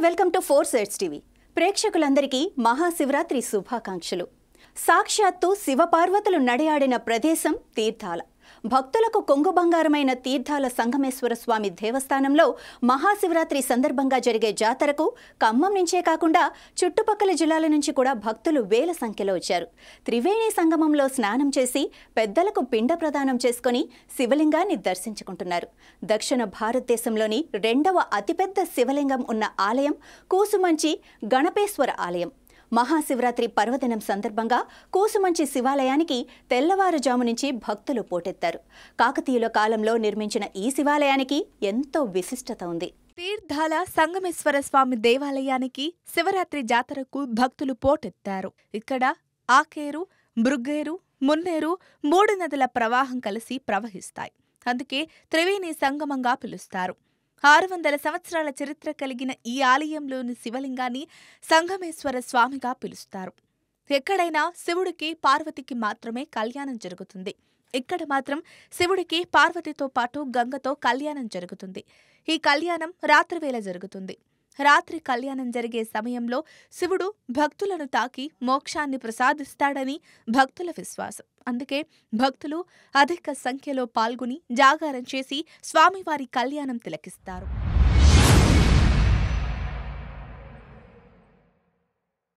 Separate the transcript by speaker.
Speaker 1: Welcome to 4 sides TV. ప్రేక్షకులందరికీ మహాశివరాత్రి శుభాకాంక్షలు. సాక్షాత్తు శివపార్వతులు నడియాడిన ప్రదేశం తీర్థాల. భక్తులకు కొంగు బంగారమైన తీర్థాల సంగమేశ్వర స్వామి దేవస్థానంలో మహాశివరాత్రి సందర్భంగా జరిగే జాతరకు ఖమ్మం నుంచే కాకుండా చుట్టుపక్కల జిల్లాల నుంచి కూడా భక్తులు వేల సంఖ్యలో వచ్చారు. త్రివేణి సంగమంలో స్నానం చేసి పెద్దలకు పిండ ప్రదానం చేసుకుని శివలింగాన్ని దర్శించుకుంటున్నారు. దక్షిణ భారతదేశంలోని రెండవ అతిపెద్ద శివలింగం ఉన్న ఆలయం కూసుమంచి గణపేశ్వర ఆలయం. మహాశివరాత్రి పర్వదినం సందర్భంగా కూసుమంచి శివాలయానికి తెల్లవారుజాము నుంచి భక్తులు పోటెత్తారు. కాకతీయుల కాలంలో నిర్మించిన ఈ శివాలయానికి ఎంతో విశిష్టత ఉంది.
Speaker 2: తీర్థాల సంగమేశ్వర స్వామి దేవాలయానికి శివరాత్రి జాతరకు భక్తులు పోటెత్తారు. ఇక్కడ ఆకేరు, మృగ్గేరు, మున్నేరు మూడు నదుల ప్రవాహం కలిసి ప్రవహిస్తాయి. అందుకే త్రివేణి సంగమంగా పిలుస్తారు. 600 సంవత్సరాల చరిత్ర కలిగిన ఈ ఆలయంలోని శివలింగాన్ని సంగమేశ్వర స్వామిగా పిలుస్తారు. ఎక్కడైనా శివుడికి పార్వతికి మాత్రమే కళ్యాణం జరుగుతుంది. ఇక్కడ మాత్రం శివుడికి పార్వతితో పాటు గంగతో కళ్యాణం జరుగుతుంది. ఈ కళ్యాణం రాత్రివేళ జరుగుతుంది. రాత్రి కళ్యాణం జరిగే సమయంలో శివుడు భక్తులను తాకి మోక్షాన్ని ప్రసాదిస్తాడని భక్తుల విశ్వాసం. అందుకే భక్తులు అధిక సంఖ్యలో పాల్గొని జాగారం చేసి స్వామివారి కళ్యాణం తిలకిస్తారు.